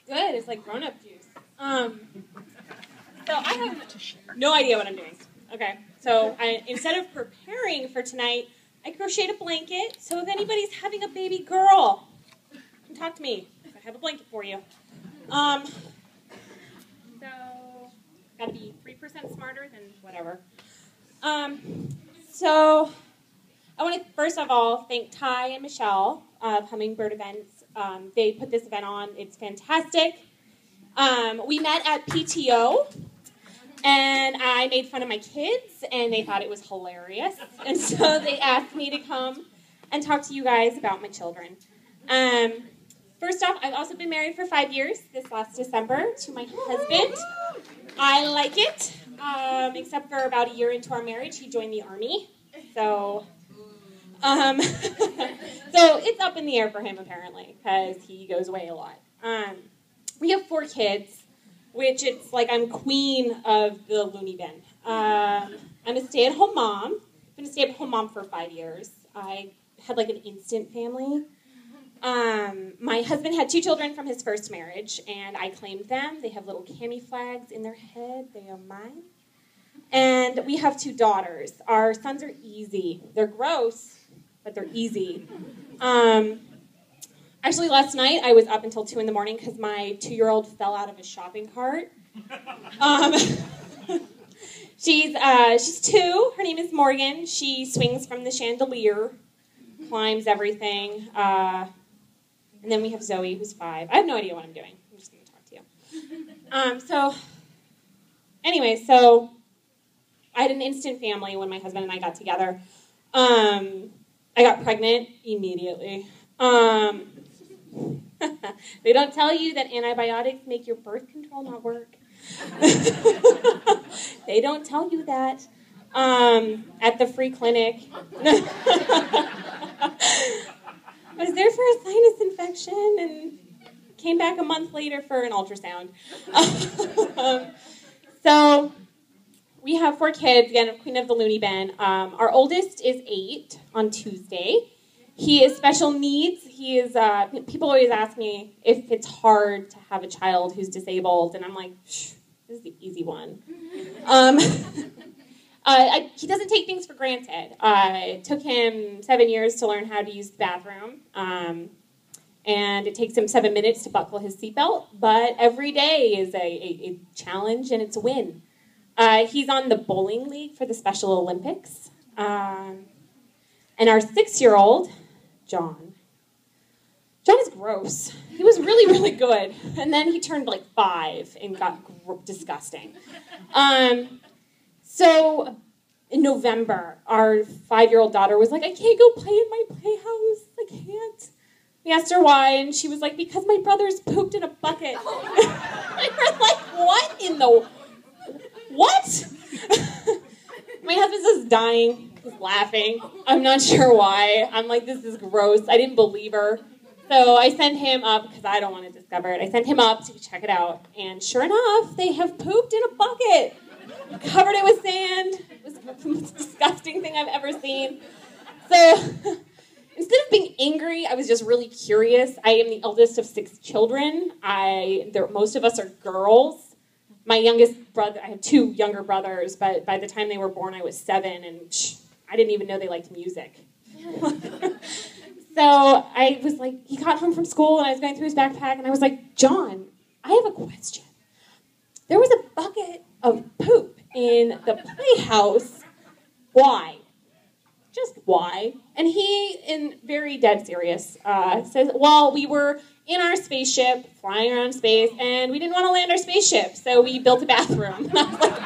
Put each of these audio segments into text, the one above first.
good. It's like grown-up juice. So I have no idea what I'm doing. Okay, so instead of preparing for tonight, I crocheted a blanket. So if anybody's having a baby girl, come talk to me. I have a blanket for you. So gotta be 3% smarter than whatever. So I want to first of all thank Ty and Michelle of Hummingbird Events. They put this event on. It's fantastic. We met at PTO, and I made fun of my kids, and they thought it was hilarious. And so they asked me to come and talk to you guys about my children. First off, I've also been married for 5 years this last December to my husband. I like it, except for about a year into our marriage, he joined the Army. So it's up in the air for him, apparently, because he goes away a lot. We have 4 kids, which it's like I'm queen of the loony bin. I'm a stay-at-home mom. I've been a stay-at-home mom for 5 years. I had like an instant family. My husband had 2 children from his first marriage, and I claimed them. They have little cami flags in their head. They are mine. And we have 2 daughters. Our sons are easy. They're gross, but they're easy. Actually, last night I was up until 2 in the morning because my 2-year-old fell out of a shopping cart. She's 2. Her name is Morgan. She swings from the chandelier, climbs everything. And then we have Zoe, who's 5. I have no idea what I'm doing. I'm just going to talk to you. So I had an instant family when my husband and I got together. I got pregnant immediately. They don't tell you that antibiotics make your birth control not work. They don't tell you that at the free clinic. I was there for a sinus infection and came back a month later for an ultrasound. So we have 4 kids, again, queen of the loony bin. Our oldest is 8 on Tuesday. He is special needs. He is. People always ask me if it's hard to have a child who's disabled, and I'm like, this is the easy one. He doesn't take things for granted. It took him 7 years to learn how to use the bathroom, and it takes him 7 minutes to buckle his seatbelt, but every day is a challenge, and it's a win. He's on the bowling league for the Special Olympics, and our 6-year-old, John is gross. He was really, really good, and then he turned like 5 and got disgusting. So in November, our 5-year-old daughter was like, I can't go play in my playhouse. I can't. We asked her why, and she was like, because my brother's pooped in a bucket. And we're like, what in the... What? My husband's just dying. He's laughing. I'm not sure why. I'm like, this is gross. I didn't believe her. So I sent him up, because I don't want to discover it. I sent him up to check it out. And sure enough, they have pooped in a bucket. Covered it with sand. It was the most disgusting thing I've ever seen. So instead of being angry, I was just really curious. I am the eldest of 6 children. Most of us are girls. My youngest brother, I have 2 younger brothers, but by the time they were born, I was 7, and I didn't even know they liked music. So I was like, he got home from school, and I was going through his backpack, and I was like, John, I have a question. There was a bucket of poop in the playhouse. Why? Just why? And he, in very dead serious, says, well, we were in our spaceship, flying around space, and we didn't want to land our spaceship, so we built a bathroom. And I was like,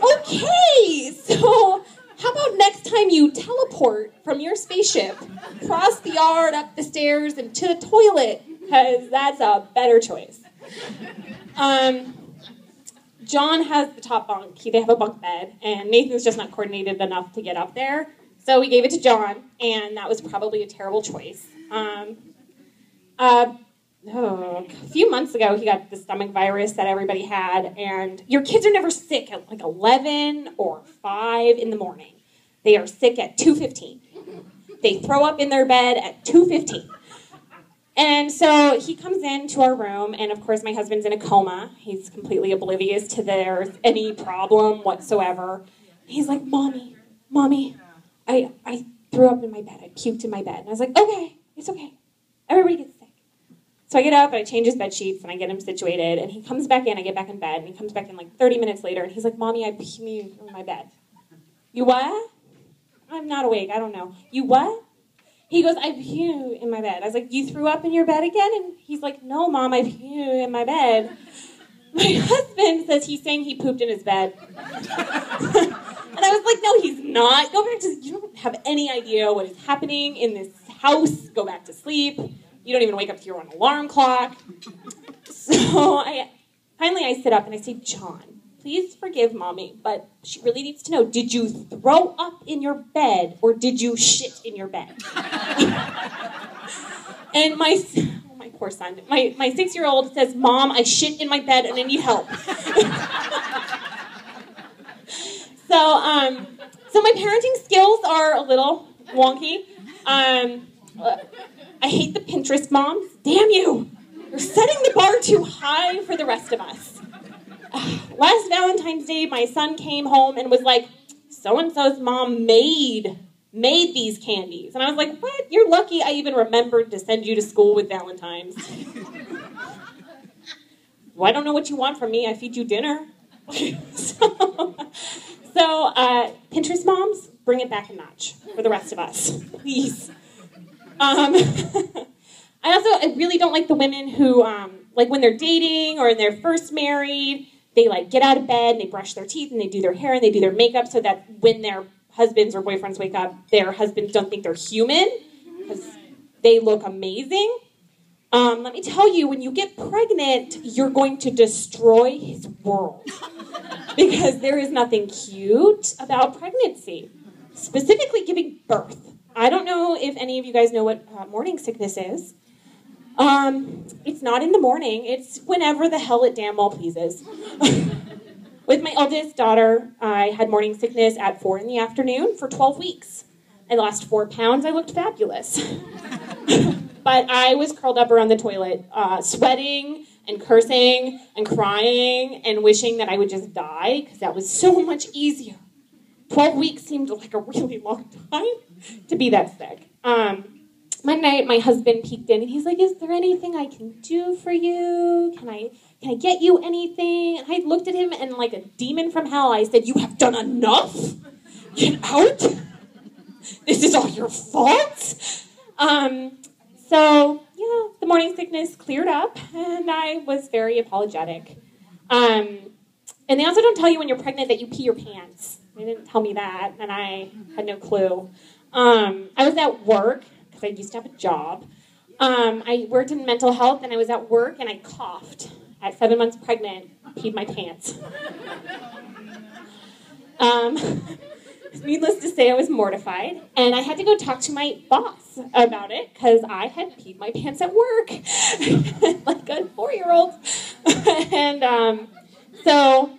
okay, so how about next time you teleport from your spaceship, cross the yard, up the stairs, and to the toilet, because that's a better choice. John has the top bunk. They have a bunk bed, and Nathan's just not coordinated enough to get up there. So we gave it to John, and that was probably a terrible choice. A few months ago, he got the stomach virus that everybody had, and your kids are never sick at like 11 or 5 in the morning. They are sick at 2:15. They throw up in their bed at 2:15. And so he comes into our room, and of course my husband's in a coma. He's completely oblivious to there's any problem whatsoever. He's like, Mommy, I threw up in my bed. I puked in my bed. And I was like, okay, it's okay. Everybody gets sick. So I get up, and I change his bed sheets, and I get him situated, and he comes back in. I get back in bed, and he comes back in like 30 minutes later, and he's like, Mommy, I puked in my bed. You what? I'm not awake. I don't know. You what? He goes, I puked in my bed. I was like, you threw up in your bed again? And he's like, no, Mom, I puked in my bed. My husband says he's saying he pooped in his bed. And I was like, no, he's not. Go back to, you don't have any idea what is happening in this house. Go back to sleep. You don't even wake up to your own alarm clock. So finally I sit up and I say, John, please forgive Mommy, but she really needs to know, did you throw up in your bed or did you shit in your bed? And my poor son, my 6-year-old says, Mom, I shit in my bed and I need help. So my parenting skills are a little wonky. I hate the Pinterest moms. Damn you! You're setting the bar too high for the rest of us. Last Valentine's Day, my son came home and was like, so-and-so's mom made these candies. And I was like, what? You're lucky I even remembered to send you to school with Valentine's. Well, I don't know what you want from me. I feed you dinner. So, Pinterest moms, bring it back a notch for the rest of us, please. I really don't like the women who, like when they're dating or they're first married, they like get out of bed and they brush their teeth and they do their hair and they do their makeup so that when their husbands or boyfriends wake up, their husbands don't think they're human because they look amazing. Let me tell you, when you get pregnant, you're going to destroy his world because there is nothing cute about pregnancy, specifically giving birth. I don't know if any of you guys know what morning sickness is. It's not in the morning. It's whenever the hell it damn well pleases. With my eldest daughter, I had morning sickness at 4 in the afternoon for 12 weeks. I lost 4 pounds. I looked fabulous. But I was curled up around the toilet, sweating and cursing and crying and wishing that I would just die because that was so much easier. 12 weeks seemed like a really long time to be that sick. One night, my husband peeked in, and he's like, is there anything I can do for you? Can I get you anything? And I looked at him, and like a demon from hell, I said, you have done enough? Get out? This is all your fault? So, yeah, the morning sickness cleared up, and I was very apologetic. And they also don't tell you when you're pregnant that you pee your pants. They didn't tell me that, and I had no clue. I was at work, because I used to have a job. I worked in mental health, and I was at work, and I coughed. At 7 months pregnant, peed my pants. Needless to say, I was mortified, and I had to go talk to my boss about it, because I had peed my pants at work, like a 4-year-old. And so,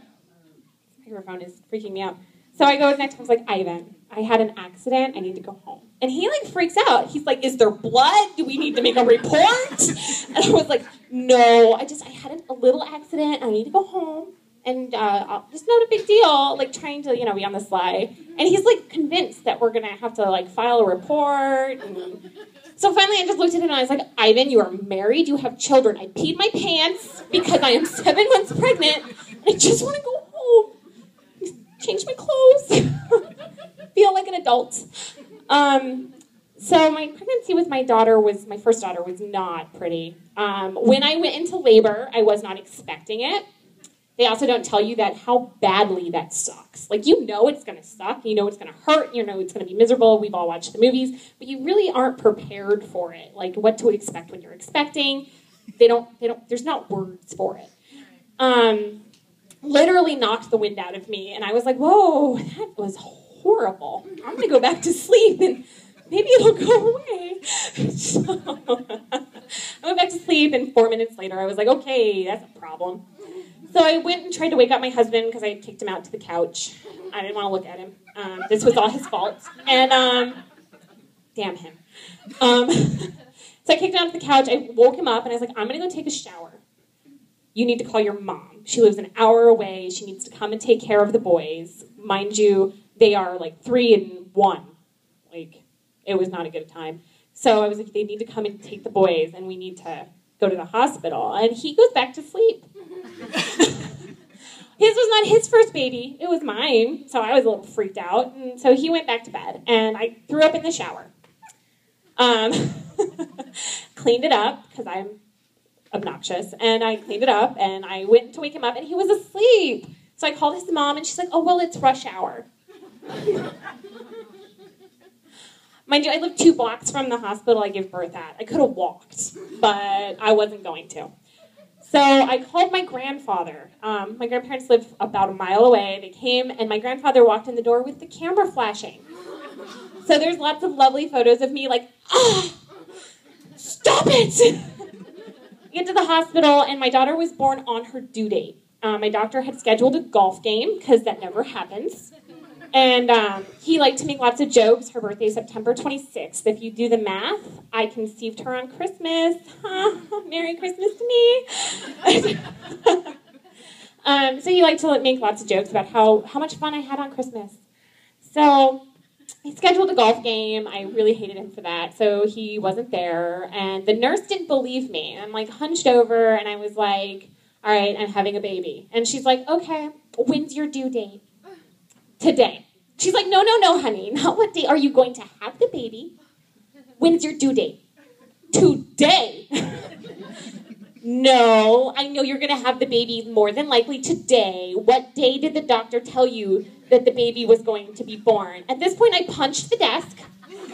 this microphone is freaking me out. So I go next, I was like, Ivan, I had an accident, I need to go home. And he like freaks out. He's like, is there blood? Do we need to make a report? And I was like, no, I had a little accident, I need to go home. And just not a big deal, like trying to, be on the sly. And he's like convinced that we're gonna have to like file a report. And so finally I just looked at him and I was like, Ivan, you are married, you have children. I peed my pants because I am 7 months pregnant. And I just wanna go home. Change my clothes. Feel like an adult. So my pregnancy with my first daughter was not pretty. When I went into labor, I was not expecting it. They also don't tell you that how badly that sucks. Like, it's going to suck, it's going to hurt, it's going to be miserable. We've all watched the movies, but you really aren't prepared for it. Like, what to expect when you're expecting. There's not words for it. Literally knocked the wind out of me, and I was like, whoa, that was horrible. I'm going to go back to sleep, and maybe it'll go away. So, I went back to sleep, and 4 minutes later, I was like, okay, that's a problem. So I went and tried to wake up my husband because I had kicked him out to the couch. I didn't want to look at him. This was all his fault. And, damn him. So I kicked him onto the couch, I woke him up, and I was like, I'm going to go take a shower. You need to call your mom. She lives an hour away. She needs to come and take care of the boys. Mind you, they are like 3 and 1. Like, it was not a good time. So I was like, they need to come and take the boys, and we need to go to the hospital. And he goes back to sleep. His was not his first baby. It was mine. So I was a little freaked out. And so he went back to bed, and I threw up in the shower. Cleaned it up, because I'm obnoxious, and I cleaned it up, and I went to wake him up, and he was asleep. So I called his mom, and she's like, oh, well, it's rush hour. Mind you, I live 2 blocks from the hospital I gave birth at. I could have walked, but I wasn't going to. So I called my grandfather. My grandparents live about a mile away. They came, and my grandfather walked in the door with the camera flashing. So there's lots of lovely photos of me like, stop it! Get to the hospital, and my daughter was born on her due date. My doctor had scheduled a golf game, because that never happens. And he liked to make lots of jokes. Her birthday is September 26th. If you do the math, I conceived her on Christmas. Merry Christmas to me. So he liked to make lots of jokes about how much fun I had on Christmas. So he scheduled a golf game. I really hated him for that. So he wasn't there. And the nurse didn't believe me. I'm like hunched over, and I was like, all right, I'm having a baby. And she's like, okay, when's your due date? Today. She's like, no, honey. Not what day are you going to have the baby? When's your due date? Today. No, I know you're going to have the baby more than likely today. What day did the doctor tell you that the baby was going to be born? At this point, I punched the desk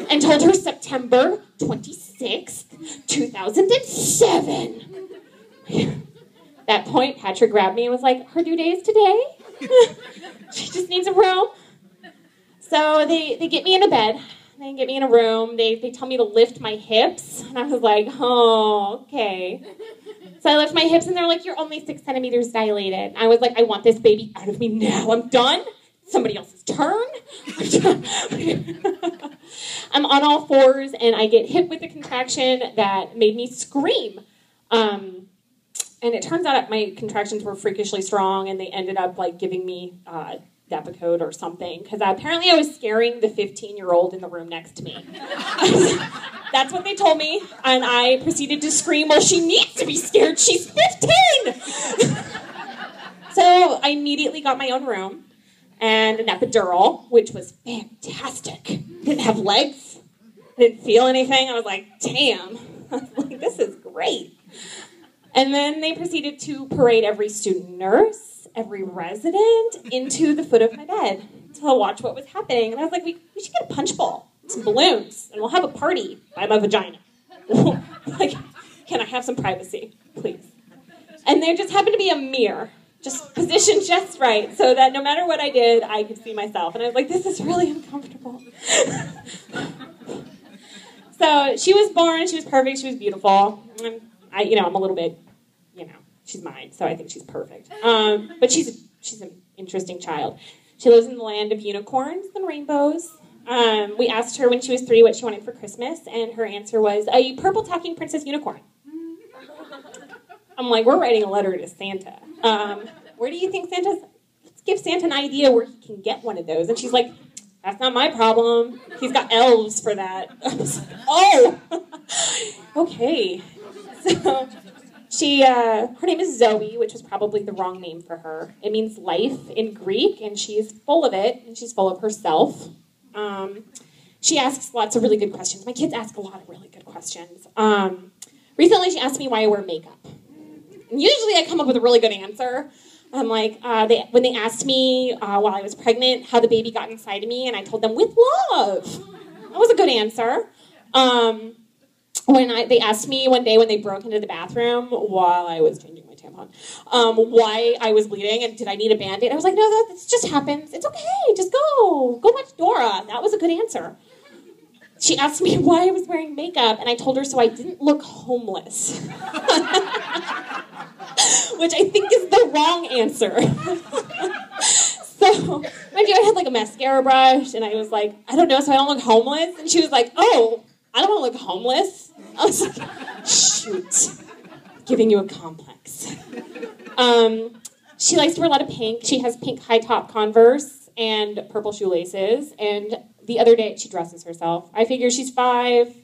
and told her September 26th, 2007. At that point, Patrick grabbed me and was like, her due date is today? She just needs a room. So they get me in a bed. They get me in a room. They tell me to lift my hips. And I was like, oh, okay. So I lift my hips, and they're like, you're only 6 centimeters dilated. I was like, I want this baby out of me now. I'm done. Somebody else's turn. I'm on all fours, and I get hit with a contraction that made me scream. And it turns out my contractions were freakishly strong, and they ended up like giving me Depakote or something, because apparently I was scaring the 15-year-old in the room next to me. That's what they told me, and I proceeded to scream, well, she needs to be scared, she's 15! So I immediately got my own room, and an epidural, which was fantastic. Didn't have legs, didn't feel anything. I was like, damn, like, this is great. And then they proceeded to parade every student nurse, every resident, into the foot of my bed to watch what was happening. And I was like, we should get a punch bowl, some balloons, and we'll have a party by my vagina. Like, can I have some privacy, please? And there just happened to be a mirror, just positioned just right, so that no matter what I did, I could see myself. And I was like, this is really uncomfortable. So she was born, she was perfect, she was beautiful. I'm a little bit, she's mine, so I think she's perfect. But she's an interesting child. She lives in the land of unicorns and rainbows. We asked her when she was 3 what she wanted for Christmas, and her answer was a purple talking princess unicorn. I'm like, we're writing a letter to Santa. Where do you think Santa's? Let's give Santa an idea where he can get one of those. And she's like, that's not my problem. He's got elves for that. I was like, oh, okay. So her name is Zoe, which was probably the wrong name for her. It means life in Greek, and she's full of it, and she's full of herself. She asks lots of really good questions. My kids ask a lot of really good questions. Recently, she asked me why I wear makeup. And usually, I come up with a really good answer. I'm like, when they asked me while I was pregnant how the baby got inside of me, and I told them, with love. That was a good answer. They asked me one day when they broke into the bathroom while I was changing my tampon, why I was bleeding and did I need a Band-Aid? I was like, no, this just happens. It's okay. Just go. Go watch Dora. That was a good answer. She asked me why I was wearing makeup, and I told her so I didn't look homeless. Which I think is the wrong answer. So, mind you, I had like a mascara brush, and I was like, I don't know, so I don't look homeless? And she was like, oh, I don't want to look homeless. I was like, shoot, giving you a complex. She likes to wear a lot of pink. She has pink high-top Converse and purple shoelaces. And the other day, she dresses herself. I figure she's 5.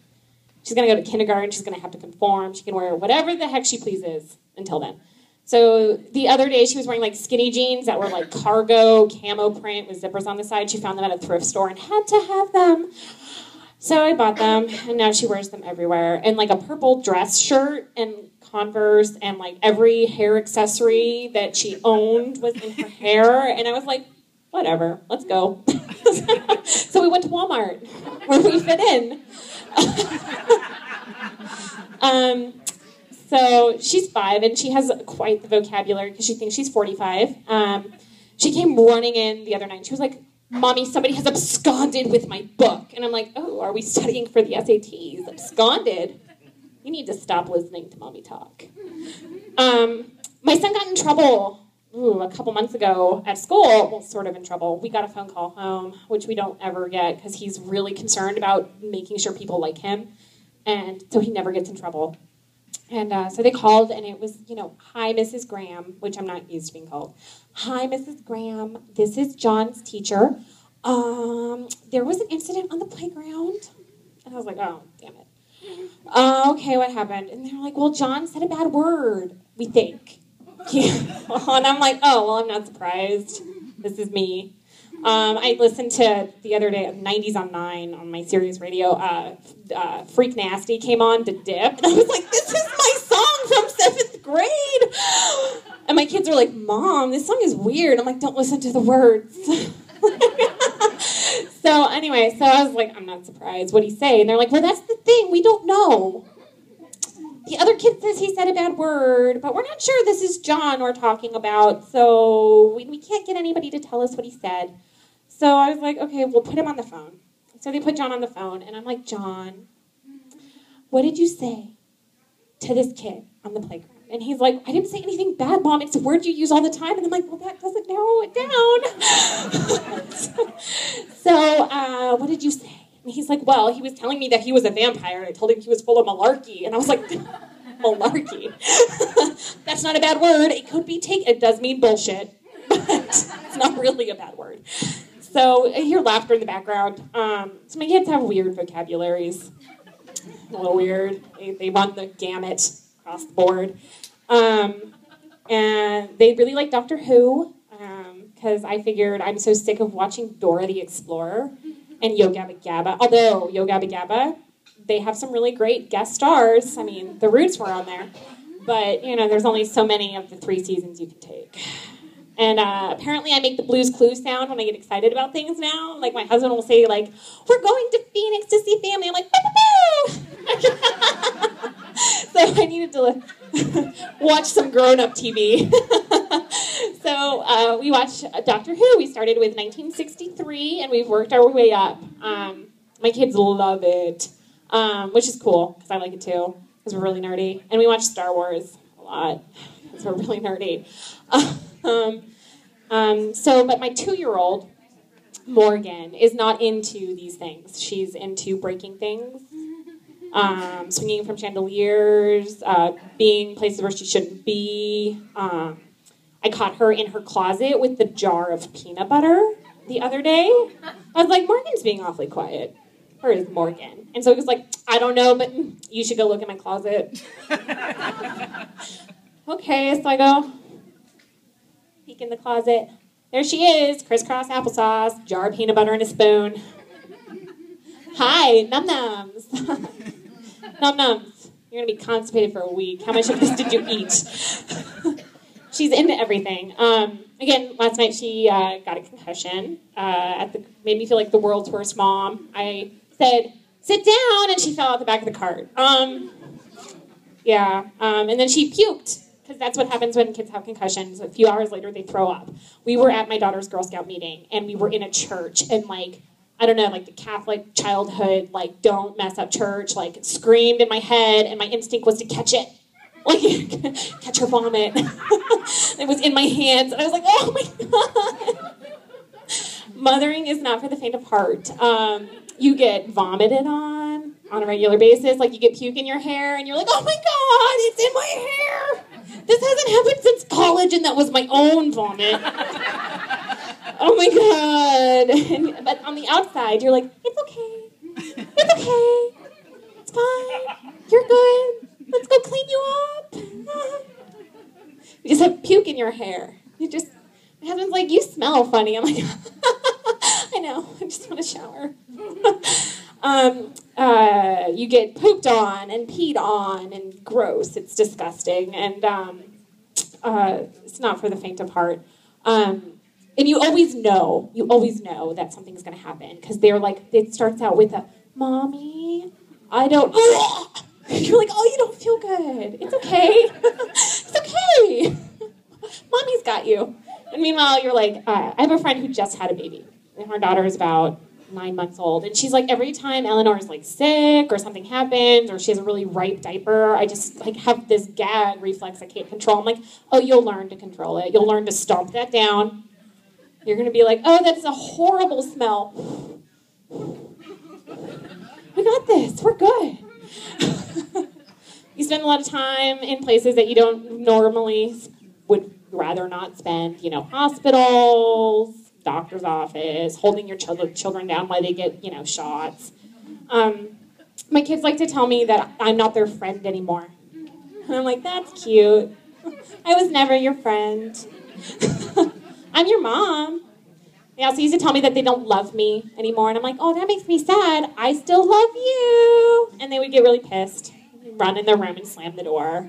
She's going to go to kindergarten. She's going to have to conform. She can wear whatever the heck she pleases until then. So the other day, she was wearing like skinny jeans that were like cargo, camo print with zippers on the side. She found them at a thrift store and had to have them. So I bought them, and now she wears them everywhere. And like a purple dress shirt and Converse and like every hair accessory that she owned was in her hair. And I was like, whatever, let's go. So we went to Walmart, where we fit in. So she's 5, and she has quite the vocabulary because she thinks she's 45. She came running in the other night, and she was like, Mommy, somebody has absconded with my book. And I'm like, oh, are we studying for the SATs? Absconded? You need to stop listening to Mommy talk. My son got in trouble a couple months ago at school. Well, sort of in trouble. We got a phone call home, which we don't ever get because he's really concerned about making sure people like him. And so he never gets in trouble. And so they called, and it was, hi, Mrs. Graham, which I'm not used to being called. Hi, Mrs. Graham. This is John's teacher. There was an incident on the playground. And I was like, oh, damn it. Okay, what happened? And they're like, well, John said a bad word, we think. Yeah. And I'm like, oh, well, I'm not surprised. This is me. I listened to the other day, 90s on 9 on my Sirius radio. Freak Nasty came on to dip. And I was like, this is my song from 7th grade. And my kids are like, Mom, this song is weird. I'm like, don't listen to the words. So anyway, so I was like, I'm not surprised. What'd he say? And they're like, well, that's the thing. We don't know. The other kid says he said a bad word, but we're not sure this is John we're talking about, so we can't get anybody to tell us what he said. So I was like, okay, we'll put him on the phone. So they put John on the phone, and I'm like, John, what did you say to this kid on the playground? And he's like, I didn't say anything bad, Mom. It's a word you use all the time. And I'm like, well, that doesn't narrow it down. So what did you say? And he's like, well, he was telling me that he was a vampire, and I told him he was full of malarkey. And I was like, malarkey? That's not a bad word. It could be it does mean bullshit, but it's not really a bad word. So I hear laughter in the background. So my kids have weird vocabularies. A little weird. They run the gamut across the board. And they really like Doctor Who, because I figured I'm so sick of watching Dora the Explorer and Yo Gabba Gabba. Although Yo Gabba Gabba, they have some really great guest stars. I mean, the Roots were on there. But, there's only so many of the 3 seasons you can take. And apparently I make the Blue's Clues sound when I get excited about things now. Like, my husband will say, like, we're going to Phoenix to see family. I'm like, boo-boo-boo! So I needed to watch some grown-up TV. So we watched Doctor Who. We started with 1963, and we've worked our way up. My kids love it, which is cool, because I like it too, because we're really nerdy. And we watch Star Wars a lot, because we're really nerdy. But my 2-year-old, Morgan, is not into these things. She's into breaking things, swinging from chandeliers, being places where she shouldn't be. I caught her in her closet with the jar of peanut butter the other day. I was like, Morgan's being awfully quiet. Where is Morgan? And so he was like, I don't know, but you should go look in my closet. Okay, so I go peek in the closet. There she is, crisscross applesauce, jar of peanut butter and a spoon. Hi, num-nums. Num-nums. You're going to be constipated for a week. How much of this did you eat? She's into everything. Again, last night she got a concussion. Made me feel like the world's worst mom. I said, sit down, and she fell out the back of the cart. And then she puked, because that's what happens when kids have concussions. A few hours later, they throw up. We were at my daughter's Girl Scout meeting, and we were in a church, and the Catholic childhood, don't mess up church, screamed in my head, and my instinct was to catch it. Catch her vomit. It was in my hands, and I was like, oh my God. Mothering is not for the faint of heart. You get vomited on. on a regular basis. Like you get puke in your hair and you're like, oh my God, it's in my hair. This hasn't happened since college and that was my own vomit. Oh my God. But on the outside, you're like, it's okay. It's okay. It's fine. You're good. Let's go clean you up. You just have puke in your hair. My husband's like, you smell funny. I'm like, I know. I just want to shower. You get pooped on and peed on and gross. It's disgusting. And it's not for the faint of heart. And you always know that something's going to happen. Because they're like, it starts out with a, Mommy, I don't... You're like, oh, you don't feel good. It's okay. It's okay. Mommy's got you. And meanwhile, you're like, I have a friend who just had a baby. And her daughter is about 9 months old. And she's like, every time Eleanor is like sick or something happens or she has a really ripe diaper, I just like have this gag reflex I can't control. I'm like, oh, you'll learn to control it. You'll learn to stomp that down. You're going to be like, oh, that's a horrible smell. We got this. We're good. You spend a lot of time in places that you don't normally would rather not spend, hospitals, doctor's office, holding your children down while they get, shots. My kids like to tell me that I'm not their friend anymore. And I'm like, that's cute. I was never your friend. I'm your mom. They also used to tell me that they don't love me anymore. And I'm like, oh, that makes me sad. I still love you. And they would get really pissed, run in their room and slam the door.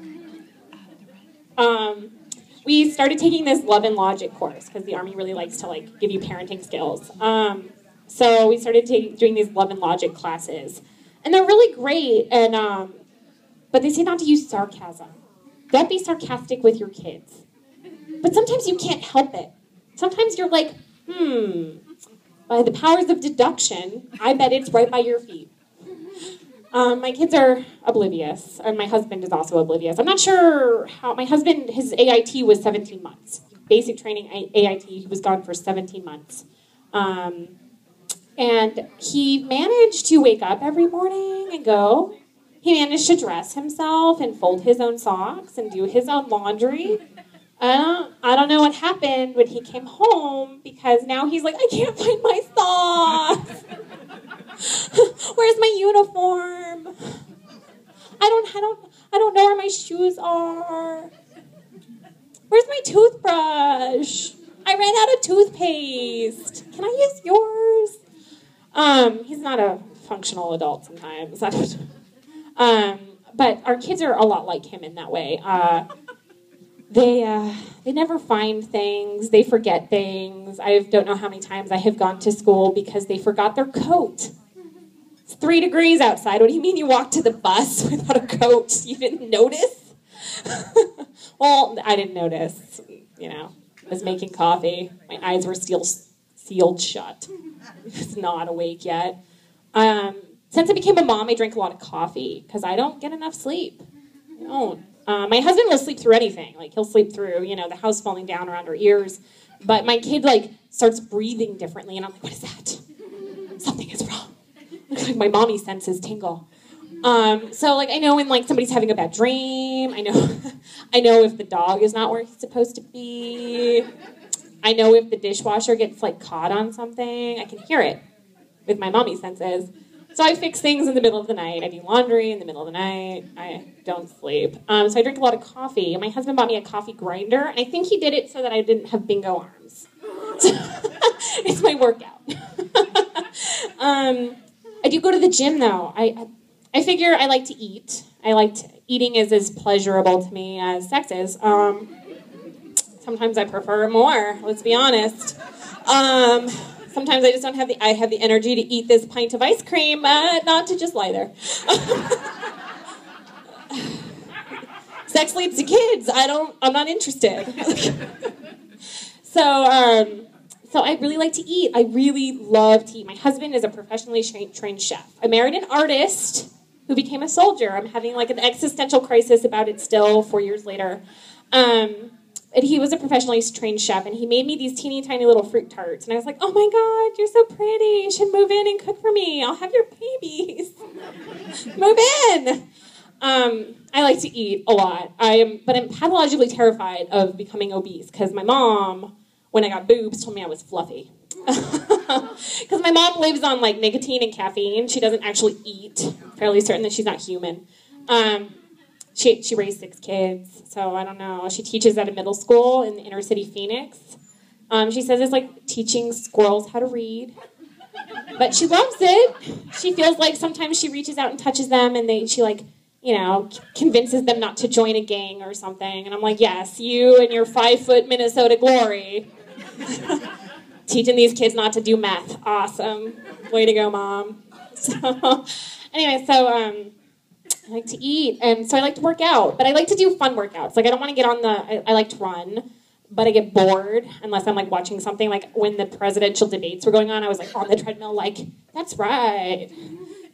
We started taking this love and logic course because the Army really likes to give you parenting skills. So we started doing these love and logic classes. And they're really great. And but they say not to use sarcasm. Don't be sarcastic with your kids. But sometimes you can't help it. Sometimes you're like, by the powers of deduction, I bet it's right by your feet. My kids are oblivious, and my husband is also oblivious. I'm not sure how, my husband, his AIT was 17 months. Basic training AIT, he was gone for 17 months. And he managed to wake up every morning and go. He managed to dress himself and fold his own socks and do his own laundry. I don't know what happened when he came home, because now he's like, I can't find my socks. Where's my uniform? I don't know where my shoes are. Where's my toothbrush? I ran out of toothpaste. Can I use yours? He's not a functional adult sometimes. But our kids are a lot like him in that way. They never find things. They forget things. I don't know how many times I have gone to school because they forgot their coat. It's 3 degrees outside. What do you mean you walked to the bus without a coat? You didn't notice? Well, I didn't notice. I was making coffee. My eyes were still sealed shut. I was not awake yet. Since I became a mom, I drink a lot of coffee because I don't get enough sleep. I don't. My husband will sleep through anything. He'll sleep through, the house falling down around our ears. But my kid, starts breathing differently, and I'm like, what is that? Something is wrong. My mommy senses tingle. So, I know when, somebody's having a bad dream. I know if the dog is not where he's supposed to be. I know if the dishwasher gets, caught on something. I can hear it with my mommy senses. So I fix things in the middle of the night. I do laundry in the middle of the night. I don't sleep. So I drink a lot of coffee. And my husband bought me a coffee grinder. And I think he did it so that I didn't have bingo arms. It's my workout. I do go to the gym, though. I figure I like to eat. Eating is as pleasurable to me as sex is. Sometimes I prefer it more, let's be honest. Sometimes I just don't have the energy to eat this pint of ice cream, not to just lie there. Sex leads to kids. I'm not interested. So I really like to eat. I really love to eat. My husband is a professionally trained chef. I married an artist who became a soldier. I'm having an existential crisis about it still 4 years later. and he was a professionally trained chef, and he made me these teeny tiny little fruit tarts. And I was like, oh my God, you're so pretty. You should move in and cook for me. I'll have your babies. Move in. I like to eat a lot. But I'm pathologically terrified of becoming obese because my mom, when I got boobs, told me I was fluffy. Because my mom lives on like nicotine and caffeine. She doesn't actually eat. I'm fairly certain that she's not human. She raised 6 kids, so I don't know. She teaches at a middle school in the inner city Phoenix. She says it's like teaching squirrels how to read. But she loves it. She feels like sometimes she reaches out and touches them, and she like, you know, convinces them not to join a gang or something. And I'm like, yes, you and your 5-foot Minnesota glory. Teaching these kids not to do meth. Awesome. Way to go, Mom. So, anyway, I like to eat, and so I like to work out. But I like to do fun workouts. Like, I don't want to get on I like to run, but I get bored unless I'm, like, watching something. Like, when the presidential debates were going on, I was, like, on the treadmill, like, that's right.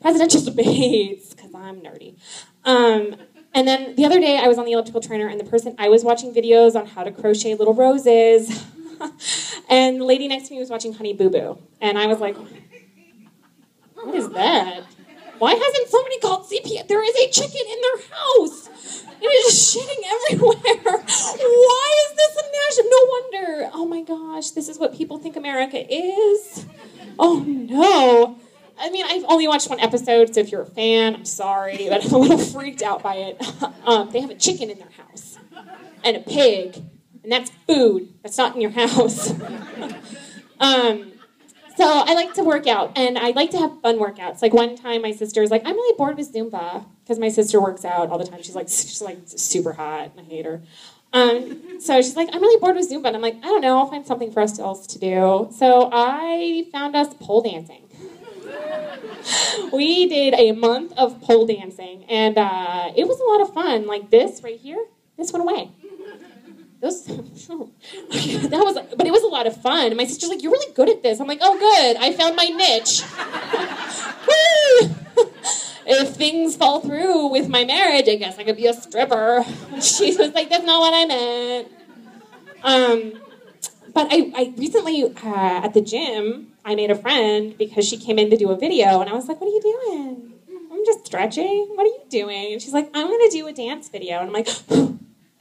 Presidential debates, because I'm nerdy. And then the other day, I was on the elliptical trainer, and the person, I was watching videos on how to crochet little roses. And the lady next to me was watching Honey Boo Boo. And I was like, what is that? Why hasn't somebody called CPS? There is a chicken in their house. It is just shitting everywhere. Why is this a national? No wonder. Oh my gosh, this is what people think America is. Oh no. I mean, I've only watched 1 episode, so if you're a fan, I'm sorry, but I'm a little freaked out by it. They have a chicken in their house. And a pig. And that's food. That's not in your house. So I like to work out, and I like to have fun workouts. Like one time my sister was like, I'm really bored with Zumba, because my sister works out all the time. She's like super hot, and I hate her. So she's like, I'm really bored with Zumba. And I'm like, I don't know, I'll find something for us else to do. So I found us pole dancing. We did a month of pole dancing, and it was a lot of fun. Like this right here, this went away. But it was a lot of fun. And my sister's like, you're really good at this. I'm like, oh, good. I found my niche. Woo! If things fall through with my marriage, I guess I could be a stripper. She was like, that's not what I meant. But I recently, at the gym, I made a friend because she came in to do a video. And I was like, what are you doing? I'm just stretching. What are you doing? And she's like, I'm going to do a dance video. And I'm like,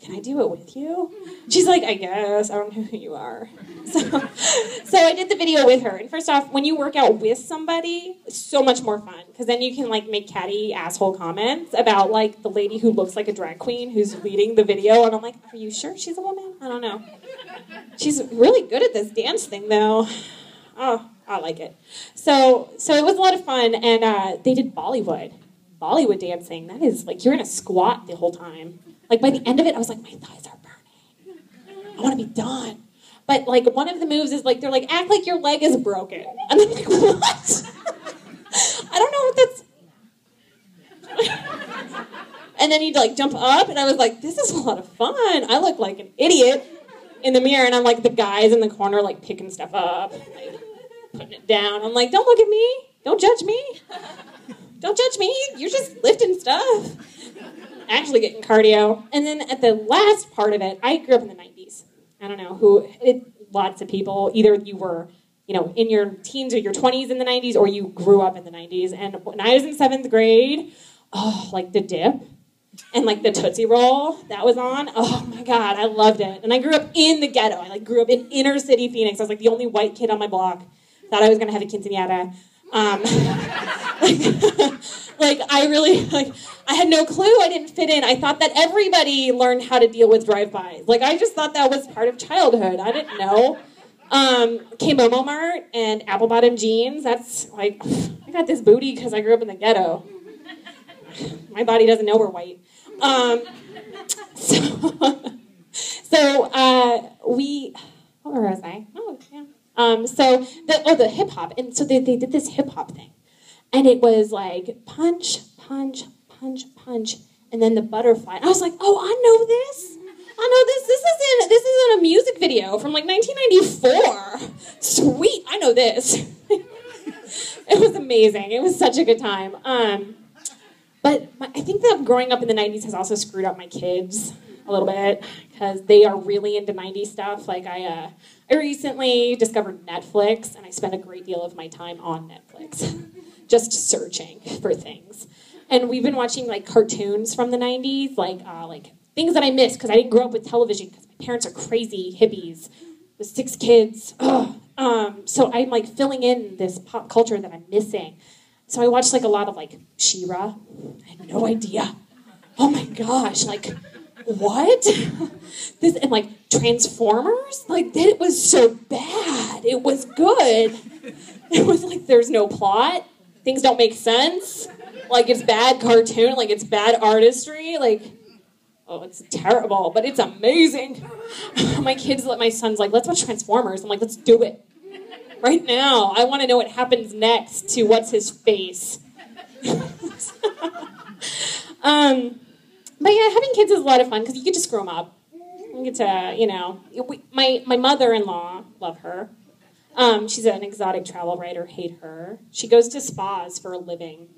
can I do it with you? She's like, I guess. I don't know who you are. So I did the video with her. And first off, when you work out with somebody, it's so much more fun. Because then you can, like, make catty asshole comments about, like, the lady who looks like a drag queen who's leading the video. And I'm like, are you sure she's a woman? I don't know. She's really good at this dance thing, though. Oh, I like it. So it was a lot of fun. And they did Bollywood. Bollywood dancing. That is, like, you're in a squat the whole time. Like, by the end of it, I was like, my thighs are burning. I want to be done. But, like, one of the moves is, like, they're like, act like your leg is broken. And I'm like, what? I don't know what that's... And then you'd, like, jump up, and I was like, this is a lot of fun. I look like an idiot in the mirror, and I'm like, the guys in the corner, like, picking stuff up, like, putting it down. I'm like, don't look at me. Don't judge me. Don't judge me. You're just lifting stuff. Actually getting cardio. And then at the last part of it, I grew up in the 90s. I don't know lots of people, either you were, you know, in your teens or your 20s in the 90s, or you grew up in the 90s. And when I was in 7th grade, like the dip and like the Tootsie Roll that was on. Oh my God, I loved it. And I grew up in the ghetto. I grew up in inner city Phoenix. I was like the only white kid on my block. Thought I was going to have a quinceañera. I had no clue. I didn't fit in. I thought that everybody learned how to deal with drive-bys. Like, I just thought that was part of childhood. I didn't know. K-Momo Mart and apple-bottom jeans. That's, like, I got this booty because I grew up in the ghetto. My body doesn't know we're white. Where was I? Oh, yeah. The hip-hop. And so they did this hip-hop thing. And it was like punch, punch, punch, punch, and then the butterfly. And I was like, oh, I know this. This isn't a music video from like 1994. Sweet, I know this. It was amazing. It was such a good time. But I think that growing up in the 90s has also screwed up my kids. a little bit, because they are really into 90s stuff. Like, I recently discovered Netflix, and I spent a great deal of my time on Netflix, just searching for things. And we've been watching, like, cartoons from the 90s, like things that I missed, because I didn't grow up with television, because my parents are crazy hippies with 6 kids. So I'm, like, filling in this pop culture that I'm missing. So I watched, like, a lot of, like, She-Ra. I had no idea. Oh, my gosh, like, what? This, and, like, Transformers? Like, it was so bad. It was good. It was like, there's no plot. Things don't make sense. Like, it's bad cartoon. Like, it's bad artistry. Like, oh, it's terrible, but it's amazing. My son's like, let's watch Transformers. I'm like, let's do it. Right now. I want to know what happens next to what's his face. But yeah, having kids is a lot of fun because you get to screw them up. You get to, my mother-in-law, love her. She's an exotic travel writer, hate her. She goes to spas for a living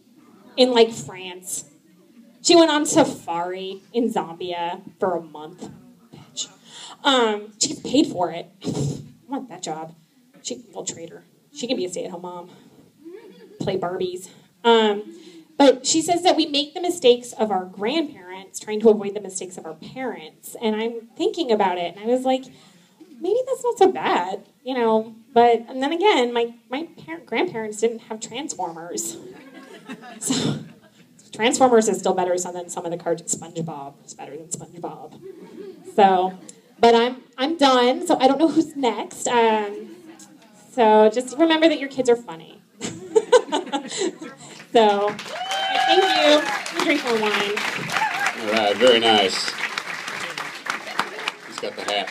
in, like, France. She went on safari in Zambia for a month. Bitch. She gets paid for it. I want that job. We'll trade her. She can be a stay-at-home mom. Play Barbies. But she says that we make the mistakes of our grandparents trying to avoid the mistakes of our parents. And I'm thinking about it, and I was like, maybe that's not so bad, But, and then again, my grandparents didn't have Transformers. So, Transformers is still better than some of the cartoons. SpongeBob is better than SpongeBob. So, but I'm done, so I don't know who's next. So just remember that your kids are funny. So, thank you. Let me drink more wine. All right, very nice. He's got the hat.